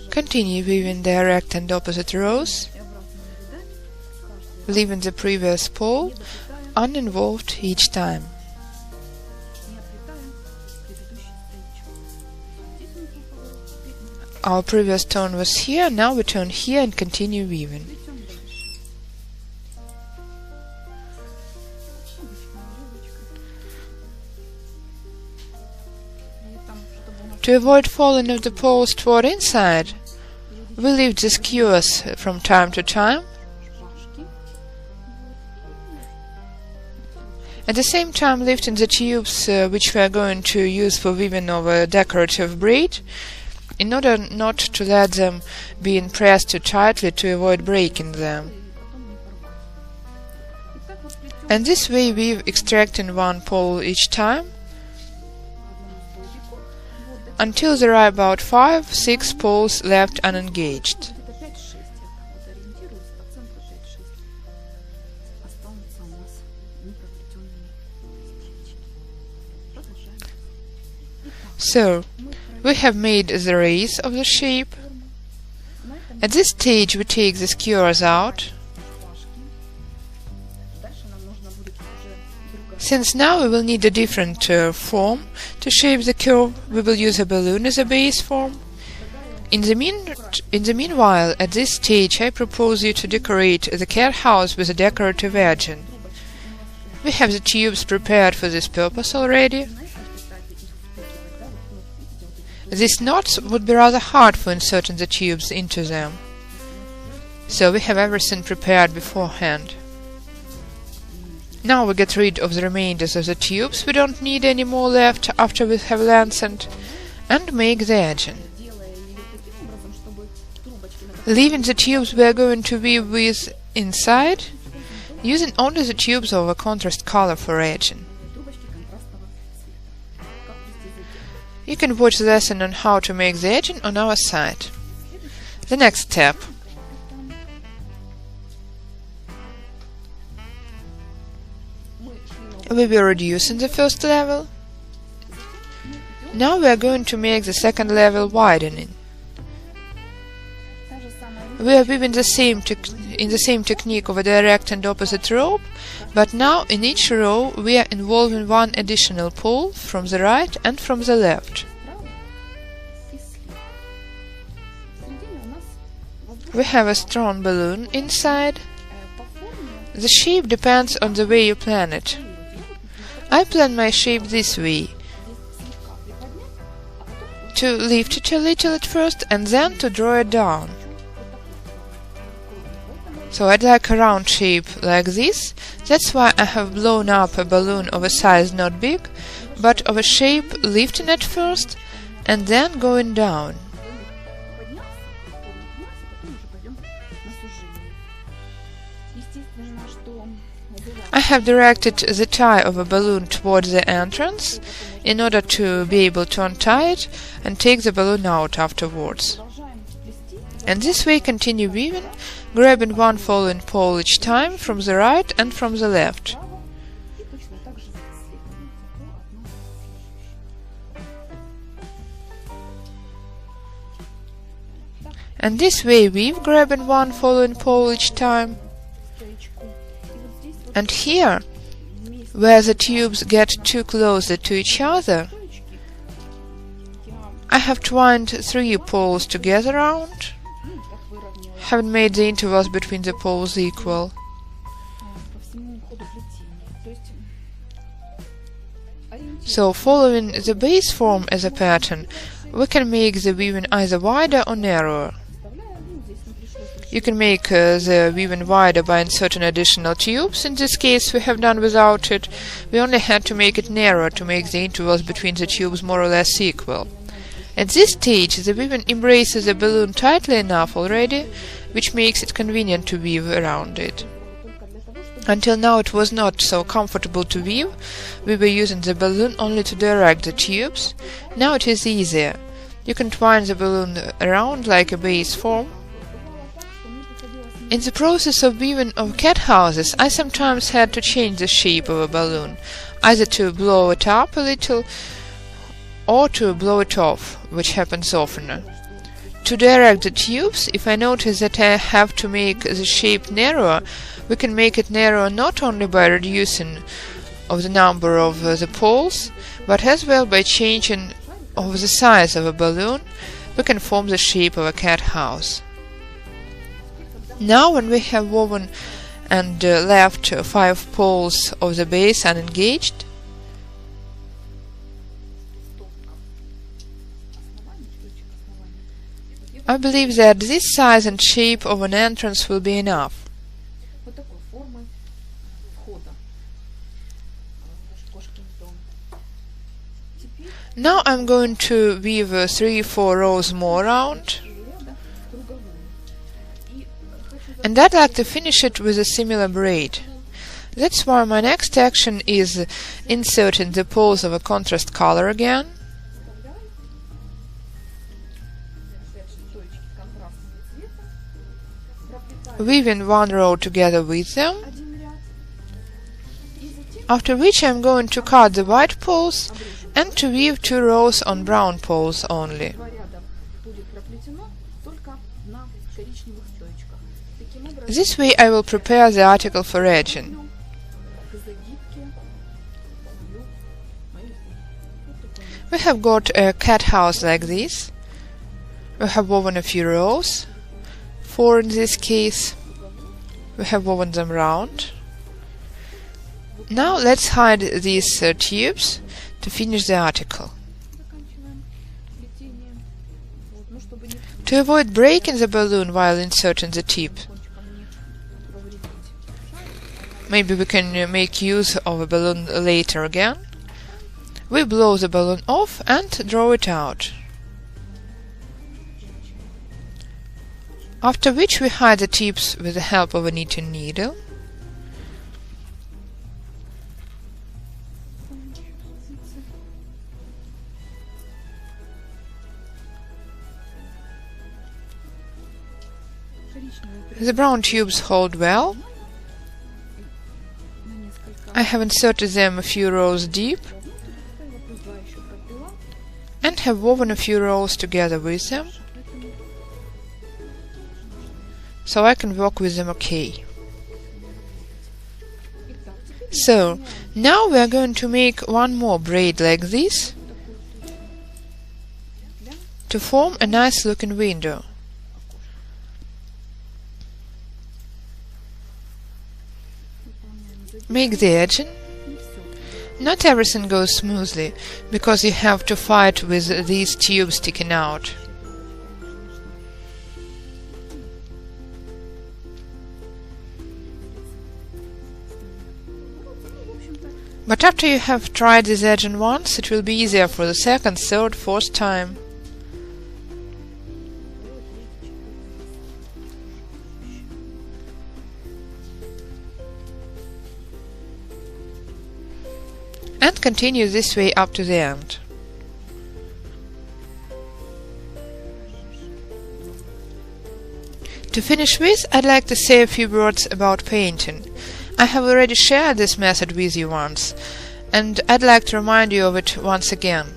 Continue weaving direct and opposite rows, leaving the previous pole uninvolved each time. Our previous turn was here, now we turn here and continue weaving. To avoid falling of the poles toward inside, we lift the skewers from time to time. At the same time lifting the tubes which we are going to use for weaving of a decorative braid, in order not to let them be pressed too tightly to avoid breaking them. And this way weave extracting one pole each time, until there are about 5-6 poles left unengaged. So, we have made the rays of the shape. At this stage we take the skewers out. Since now we will need a different form to shape the curve, we will use a balloon as a base form. In the meanwhile, at this stage I propose you to decorate the cat house with a decorative edging. We have the tubes prepared for this purpose already. These knots would be rather hard for inserting the tubes into them, so we have everything prepared beforehand. Now we get rid of the remainders of the tubes, we don't need any more left after we have lengthened, and make the edging. Leaving the tubes we are going to weave with inside, using only the tubes of a contrast color for edging. You can watch the lesson on how to make the edging on our site. The next step. We will reduce in the first level. Now we are going to make the second level widening. We are weaving in the same technique of a direct and opposite rope, but now in each row we are involving one additional pole from the right and from the left. We have a strong balloon inside. The shape depends on the way you plan it. I plan my shape this way: to lift it a little at first and then to draw it down. So I'd like a round shape like this, that's why I have blown up a balloon of a size not big, but of a shape lifting at first and then going down. I have directed the tie of a balloon towards the entrance in order to be able to untie it and take the balloon out afterwards. And this way continue weaving, grabbing one falling pole each time from the right and from the left. And this way weave, grabbing one falling pole each time. And here, where the tubes get too close to each other, I have twined 3 poles together round, having made the intervals between the poles equal. So, following the base form as a pattern, we can make the weaving either wider or narrower. You can make the weaving wider by inserting additional tubes. In this case we have done without it. We only had to make it narrower to make the intervals between the tubes more or less equal. At this stage the weaving embraces the balloon tightly enough already, which makes it convenient to weave around it. Until now it was not so comfortable to weave. We were using the balloon only to direct the tubes. Now it is easier. You can twine the balloon around like a base form. In the process of weaving of cat houses, I sometimes had to change the shape of a balloon, either to blow it up a little or to blow it off, which happens oftener. to direct the tubes, if I notice that I have to make the shape narrower, we can make it narrower not only by reducing of the number of the poles, but as well by changing of the size of a balloon. We can form the shape of a cat house. Now when we have woven and left 5 poles of the base unengaged, I believe that this size and shape of an entrance will be enough. Now I'm going to weave 3-4 rows more round, and I'd like to finish it with a similar braid. That's why my next action is inserting the poles of a contrast color again, weaving 1 row together with them, after which I'm going to cut the white poles and to weave 2 rows on brown poles only. This way I will prepare the article for edging. We have got a cat house like this. We have woven a few rows, 4 in this case. We have woven them round. Now let's hide these tubes to finish the article. To avoid breaking the balloon while inserting the tip, maybe we can make use of a balloon later again. We blow the balloon off and draw it out. After which we hide the tips with the help of a knitting needle. The brown tubes hold well. I have inserted them a few rows deep and have woven a few rows together with them, so I can work with them okay. So, now we are going to make 1 more braid like this to form a nice looking window. Make the edging. Not everything goes smoothly, because you have to fight with these tubes sticking out. But after you have tried this edging once, it will be easier for the 2nd, 3rd, 4th time. And continue this way up to the end. To finish with, I'd like to say a few words about painting. I have already shared this method with you once, and I'd like to remind you of it once again.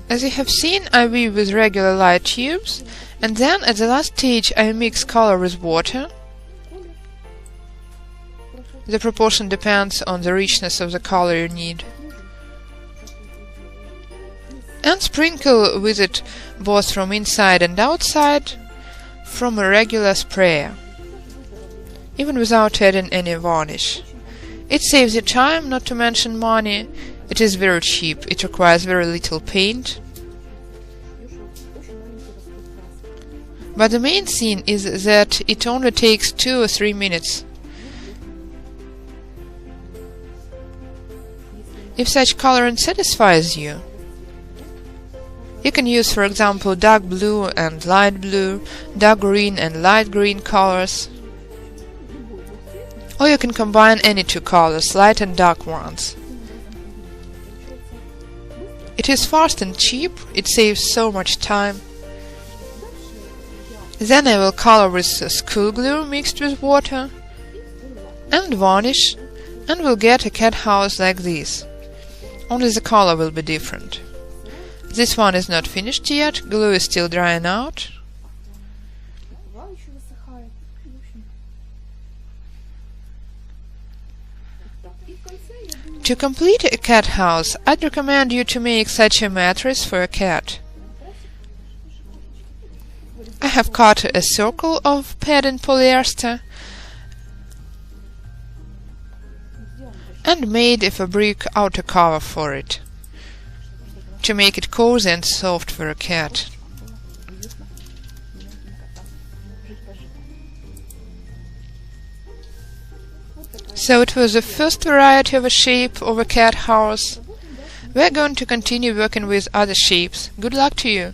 As you have seen, I weave with regular light tubes, and then at the last stage I mix color with water. The proportion depends on the richness of the color you need. And sprinkle with it both from inside and outside from a regular sprayer, even without adding any varnish. It saves you time, not to mention money. It is very cheap, it requires very little paint. But the main thing is that it only takes 2 or 3 minutes. If such coloring satisfies you, you can use, for example, dark blue and light blue, dark green and light green colors, or you can combine any 2 colors, light and dark ones. It is fast and cheap, it saves so much time. Then I will color with school glue mixed with water and varnish, and we'll get a cat house like this. Only the color will be different. This one is not finished yet, glue is still drying out. To complete a cat house, I'd recommend you to make such a mattress for a cat. I have cut a circle of padded polyester and made a fabric outer cover for it, to make it cozy and soft for a cat. So it was the first variety of a shape of a cat house. We're going to continue working with other shapes. Good luck to you!